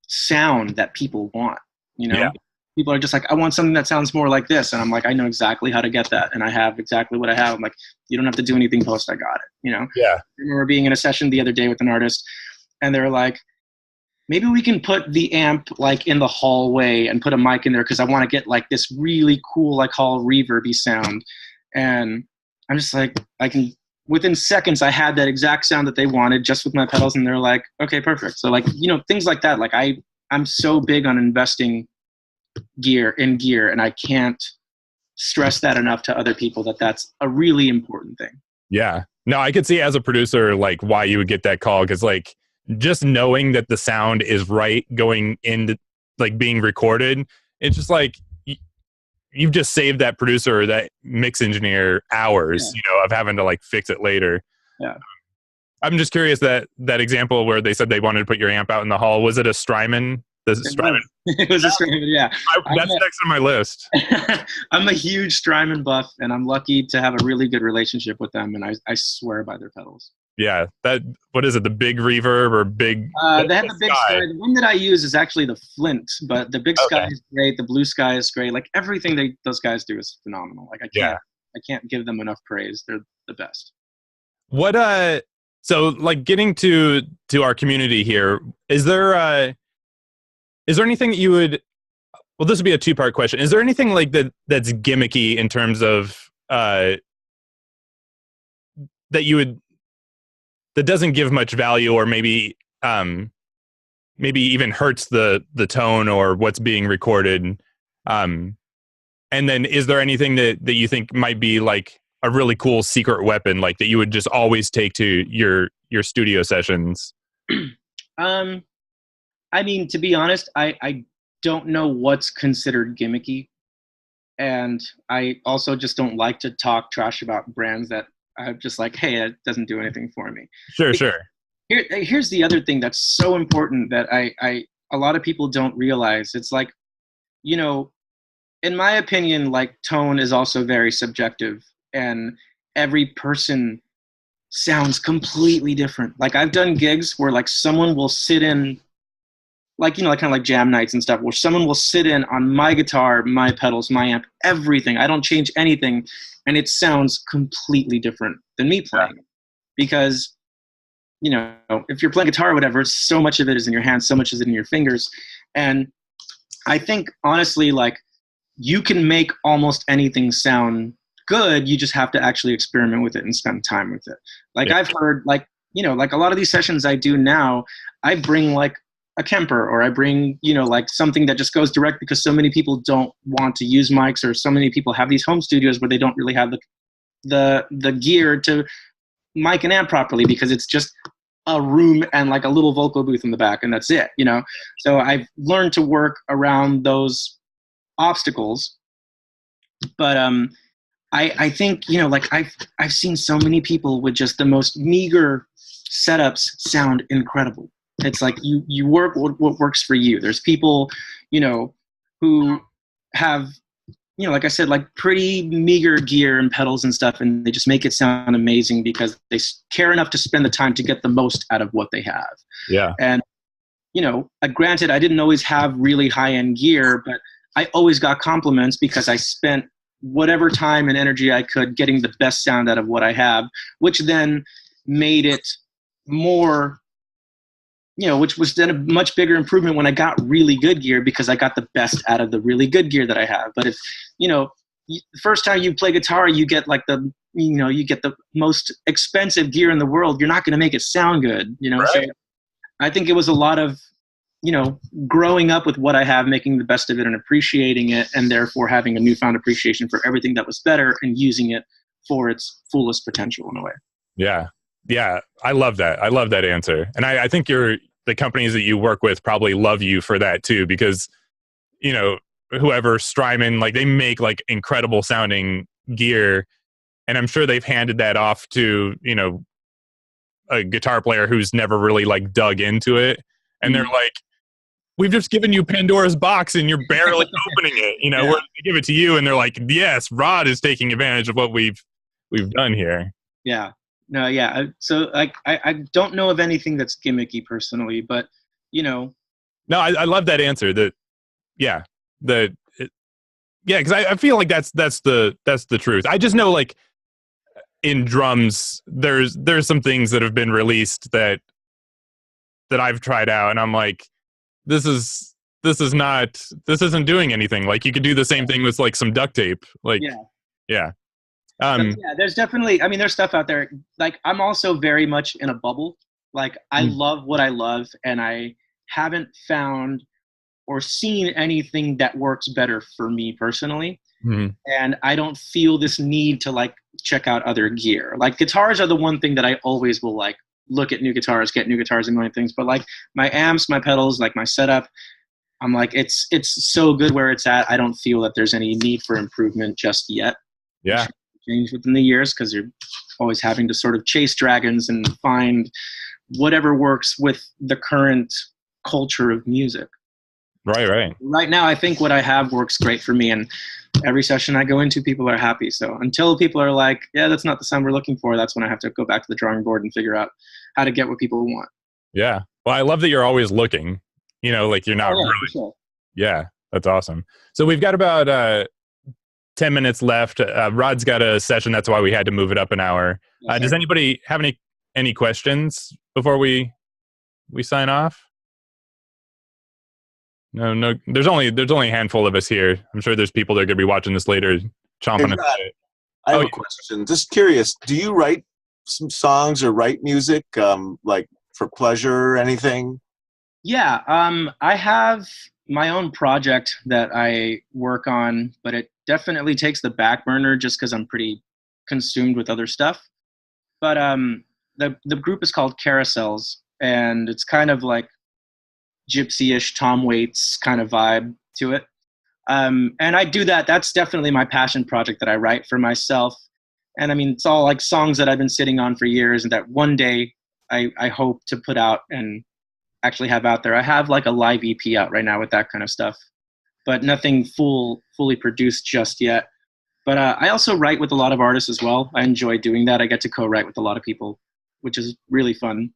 sound that people want. Yeah. People are just like, I want something that sounds more like this. And I'm like, I know exactly how to get that. And I have exactly what I have. I'm like, you don't have to do anything post. I got it. Yeah. I remember being in a session the other day with an artist, and they were like, maybe we can put the amp like in the hallway and put a mic in there, because I want to get like this really cool like hall reverby sound. And I'm just like, within seconds I had that exact sound that they wanted just with my pedals, and they're like, okay, perfect. So like, things like that. Like I'm so big on investing in gear, and I can't stress that enough to other people, that that's a really important thing. Yeah. No, I could see as a producer, like why you would get that call. 'Cause like, just knowing that the sound is right going into like being recorded, it's just like you've just saved that producer or that mix engineer hours, of having to like fix it later. Yeah. I'm just curious, that example where they said they wanted to put your amp out in the hall, was it a Strymon? It was a Strymon, yeah. That's next on my list. I'm a huge Strymon buff, and I'm lucky to have a really good relationship with them, and I swear by their pedals. Yeah, what is it? The big reverb or big? They have the big sky. The one that I use is actually the Flint, but the big sky is great. The blue sky is great. Like everything those guys do is phenomenal. Like I can't give them enough praise. They're the best. What so like getting to our community here, is there anything that you would? Well, this would be a two-part question. Is there anything like that's gimmicky in terms of that you would? That doesn't give much value, or maybe even hurts the tone or what's being recorded. And then is there anything that you think might be like a really cool secret weapon, like that you would just always take to your studio sessions? I mean, to be honest, I don't know what's considered gimmicky. And I also just don't like to talk trash about brands that I'm just like, hey, it doesn't do anything for me. Sure. Here's the other thing that's so important that a lot of people don't realize. It's like, in my opinion, like tone is also very subjective, and every person sounds completely different. Like I've done gigs where like someone will sit in, like, like kind of like jam nights and stuff, where someone will sit in on my guitar, my pedals, my amp, everything. I don't change anything. And it sounds completely different than me playing. Because, if you're playing guitar or whatever, so much of it is in your hands, so much is in your fingers. And I think, honestly, like, you can make almost anything sound good. You just have to actually experiment with it and spend time with it. Like, I've heard, like, like a lot of these sessions I do now, I bring, like, a Kemper, or I bring, like something that just goes direct, because so many people don't want to use mics, or so many people have these home studios where they don't really have the gear to mic and amp properly, because it's just a room and like a little vocal booth in the back, and that's it, So I've learned to work around those obstacles. But I think, like I've seen so many people with just the most meager setups sound incredible. It's like you work what works for you. There's people, who have like I said, like pretty meager gear and pedals and stuff, and they just make it sound amazing because they care enough to spend the time to get the most out of what they have. Yeah. And, granted, I didn't always have really high-end gear, but I always got compliments because I spent whatever time and energy I could getting the best sound out of what I have, which then made it more, which was then a much bigger improvement when I got really good gear because I got the best out of the really good gear that I have. But if, the first time you play guitar, you get like you get the most expensive gear in the world, you're not going to make it sound good, Right. So I think it was a lot of, growing up with what I have, making the best of it and appreciating it, and therefore having a newfound appreciation for everything that was better and using it for its fullest potential in a way. Yeah. Yeah. I love that. I love that answer. And I think the companies that you work with probably love you for that too, because, whoever Strymon, like they make like incredible sounding gear. And I'm sure they've handed that off to, a guitar player who's never really like dug into it. And they're like, we've just given you Pandora's box and you're barely opening it. Yeah. We're going to give it to you. And they're like, yes, Rod is taking advantage of what we've done here. Yeah. No, yeah. So I don't know of anything that's gimmicky personally, but No, I love that answer. Because I feel like that's the truth. I just know like in drums, there's some things that have been released that I've tried out, and I'm like, this isn't doing anything. Like you could do the same thing with like some duct tape. Like, yeah. There's definitely, there's stuff out there. Like I'm also very much in a bubble. Like I love what I love, and I haven't found or seen anything that works better for me personally. Mm-hmm. And I don't feel this need to like check out other gear. Like guitars are the one thing that I always will like look at new guitars, get new guitars and million things. But like my amps, my pedals, like my setup, I'm like, it's so good where it's at. I don't feel that there's any need for improvement just yet. Yeah. Change within the years because you're always having to sort of chase dragons and find whatever works with the current culture of music. Right. Right now, I think what I have works great for me, and every session I go into, people are happy. So until people are like, yeah, that's not the sound we're looking for, that's when I have to go back to the drawing board and figure out how to get what people want. Yeah. Well, I love that you're always looking, like you're not really. Sure. Yeah, that's awesome. So we've got about 10 minutes left. Rod's got a session. That's why we had to move it up an hour. Does anybody have any questions before we sign off? No. There's only a handful of us here. I'm sure there's people that are going to be watching this later, chomping at it. I have a question. Just curious. Do you write some songs or write music, like for pleasure or anything? Yeah. I have my own project that I work on, but it definitely takes the back burner just because I'm pretty consumed with other stuff. But the group is called Carousels, and it's kind of like gypsy-ish Tom Waits kind of vibe to it. And I do that. That's definitely my passion project that I write for myself. And it's all like songs that I've been sitting on for years and that one day I hope to put out and actually have out there. I have like a live EP out right now with that kind of stuff, but nothing fully produced just yet. But I also write with a lot of artists as well. I enjoy doing that. I get to co-write with a lot of people, which is really fun.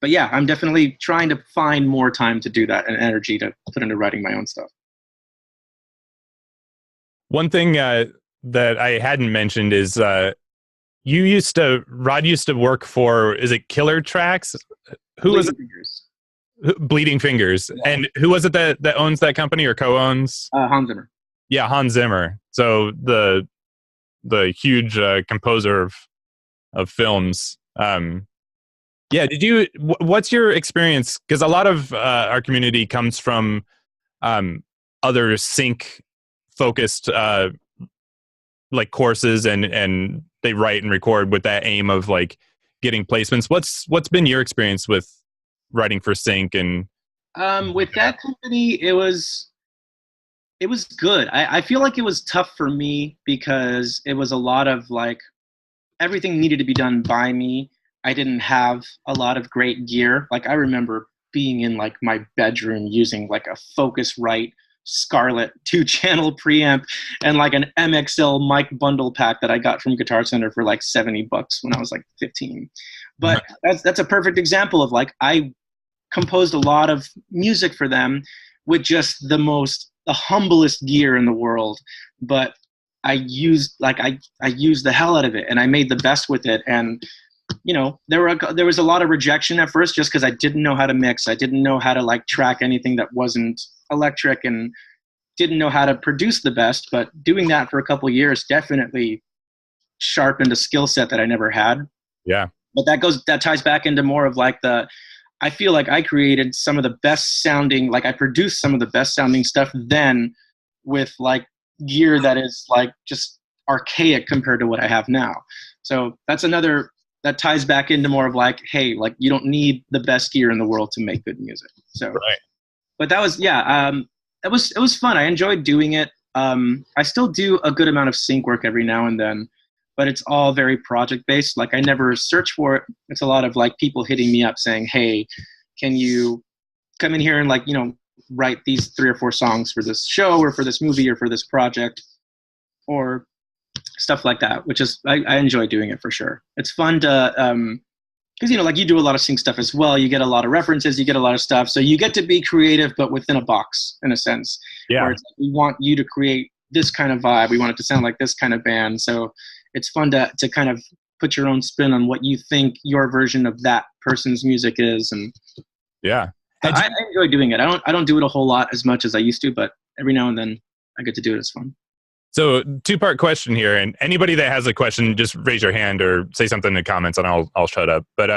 But yeah, I'm definitely trying to find more time to do that and energy to put into writing my own stuff. One thing that I hadn't mentioned is Rod used to work for, is it Killer Tracks? Who was it? Bleeding Fingers. Yeah. And who was it that owns that company or co-owns? Hans Zimmer. Yeah, Hans Zimmer. So the huge composer of films. Yeah, what's your experience? Because a lot of our community comes from other sync focused like courses and they write and record with that aim of like getting placements. What's been your experience with writing for sync? And with that company, it was good. I feel like it was tough for me because it was a lot of like everything needed to be done by me. I didn't have a lot of great gear. Like I remember being in like my bedroom using like a Focusrite Scarlett 2-channel preamp and like an MXL mic bundle pack that I got from Guitar Center for like $70 when I was like 15. But that's a perfect example of like, I composed a lot of music for them with just the humblest gear in the world, but I used the hell out of it and I made the best with it. And you know, there was a lot of rejection at first just because I didn't know how to mix. I didn't know how to like track anything that wasn't electric and didn't know how to produce the best. But doing that for a couple of years definitely sharpened a skill set that I never had. Yeah. But that ties back into more of like I feel like I created some of the best sounding, like I produced some of the best sounding stuff then with like gear that is like just archaic compared to what I have now. So that's that ties back into more of like, hey, like you don't need the best gear in the world to make good music. So, right. But that was, it was fun. I enjoyed doing it. I still do a good amount of sync work every now and then, but it's all very project based. Like I never search for it. It's a lot of like people hitting me up saying, hey, can you come in here and like, you know, write these 3 or 4 songs for this show or for this movie or for this project or stuff like that, which is, I enjoy doing it for sure. It's fun to, because, you know, like you do a lot of sync stuff as well. You get a lot of references, you get a lot of stuff. So you get to be creative, but within a box in a sense. Yeah. Where it's like, we want you to create this kind of vibe. We want it to sound like this kind of band. So it's fun to kind of put your own spin on what you think your version of that person's music is. And yeah, I enjoy doing it. I don't do it a whole lot as much as I used to, but every now and then I get to do it. It's fun. So 2-part question here, and anybody that has a question, just raise your hand or say something in the comments, and I'll shut up. But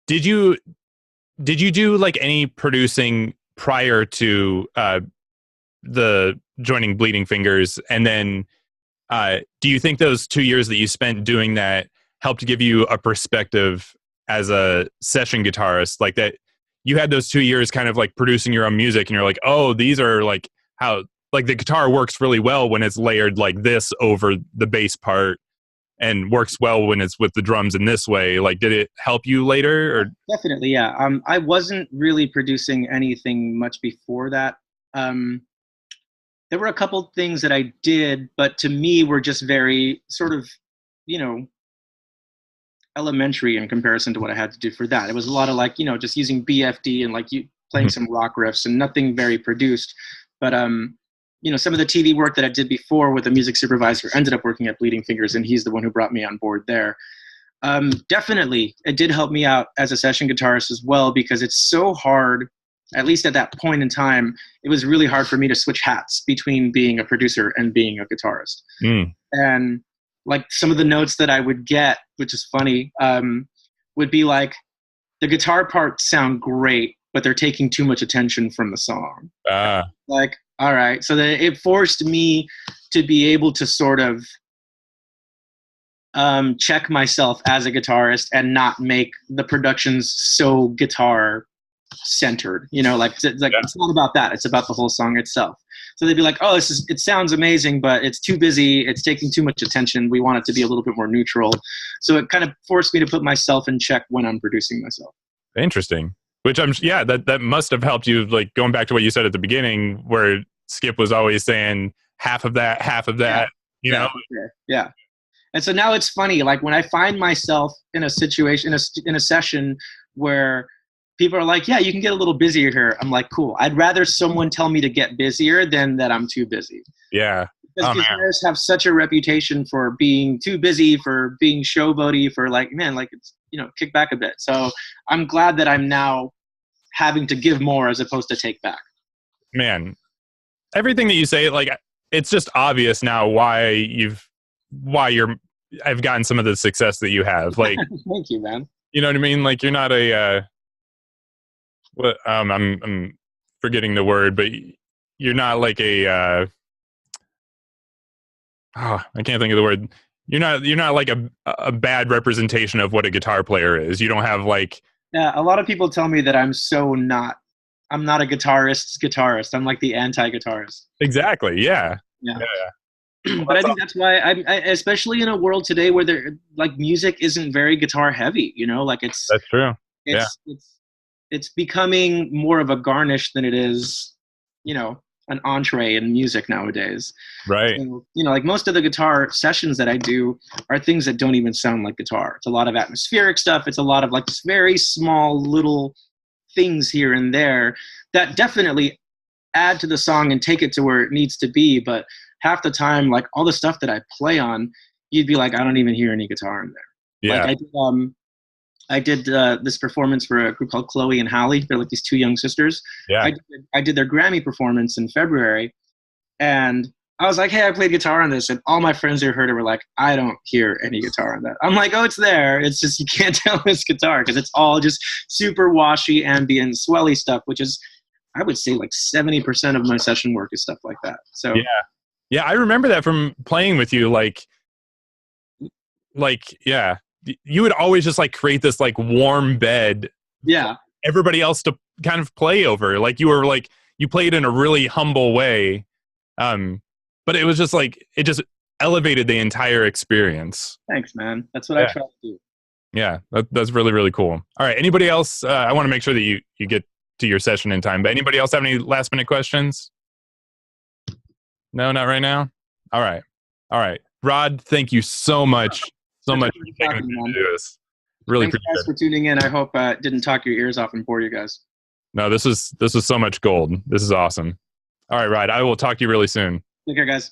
did you do like any producing prior to the joining Bleeding Fingers, and then do you think those 2 years that you spent doing that helped give you a perspective as a session guitarist, like that? You had those 2 years kind of like producing your own music and you're like, oh, these are like how like the guitar works really well when it's layered like this over the bass part and works well when it's with the drums in this way. Like, did it help you later? Or definitely, yeah. I wasn't really producing anything much before that. There were a couple things that I did, but to me were just very sort of, you know, elementary in comparison to what I had to do for that. It was a lot of like, you know, just using BFD and like you playing some rock riffs and nothing very produced. But you know, some of the TV work that I did before with a music supervisor ended up working at Bleeding Fingers, and he's the one who brought me on board there. Definitely, it did help me out as a session guitarist as well, because it's so hard, at least at that point in time, it was really hard for me to switch hats between being a producer and being a guitarist. And like some of the notes that I would get, which is funny, would be like, the guitar parts sound great, but they're taking too much attention from the song. Like, all right. So that it forced me to be able to sort of check myself as a guitarist and not make the productions so guitar centered, you know, like it's not about that. It's about the whole song itself. So they'd be like, oh, it sounds amazing, but it's too busy. It's taking too much attention. We want it to be a little bit more neutral. So it kind of forced me to put myself in check when I'm producing myself. Interesting. Which that must have helped you, like going back to what you said at the beginning, where Skip was always saying half of that, you know? Yeah. And so now it's funny, like when I find myself in a situation, in a session where people are like, yeah, you can get a little busier here. I'm like, cool. I'd rather someone tell me to get busier than that I'm too busy. Yeah. Because guitarists have such a reputation for being too busy, for being showboaty, for like, man, like it's, you know, kick back a bit. So I'm glad that I'm now having to give more as opposed to take back. Man, everything that you say, like, it's just obvious now why I've gotten some of the success that you have. Like, thank you, man. You know what I mean? Like, you're not I'm forgetting the word, but you're not like I can't think of the word. You're not like a bad representation of what a guitar player is. You don't have like. Yeah, a lot of people tell me that I'm not a guitarist. I'm like the anti-guitarist. Exactly. Yeah. But I think that's why I especially in a world today where there like music isn't very guitar heavy, you know, like that's true. It's it's becoming more of a garnish than it is, an entree in music nowadays. Right. So, like most of the guitar sessions that I do are things that don't even sound like guitar. It's a lot of atmospheric stuff. It's a lot of like very small little things here and there that definitely add to the song and take it to where it needs to be. But half the time, like all the stuff that I play on, you'd be like, I don't even hear any guitar in there. Yeah. Like I did this performance for a group called Chloe and Halle. They're like these two young sisters. Yeah. I did their Grammy performance in February, and I was like, hey, I played guitar on this, and all my friends who heard it were like, I don't hear any guitar on that. I'm like, oh, it's there. It's just you can't tell it's guitar because it's all just super washy, ambient, swelly stuff, which is, I would say, like 70% of my session work is stuff like that. So yeah, I remember that from playing with you. Like, yeah. You would always just like create this like warm bed yeah, for everybody else to kind of play over. Like you were like, you played in a really humble way. But it was just like, it just elevated the entire experience. Thanks, man. That's what I try to do. Yeah, that's really, really cool. All right. Anybody else? I want to make sure that you get to your session in time, but anybody else have any last minute questions? No, not right now. All right. Rod, thank you so much. So much for taking the time to do this. Really Thanks, guys, for tuning in. I hope it didn't talk your ears off and bore you guys. No, this is so much gold. This is awesome. All right, Rod, I will talk to you really soon. Take care, guys.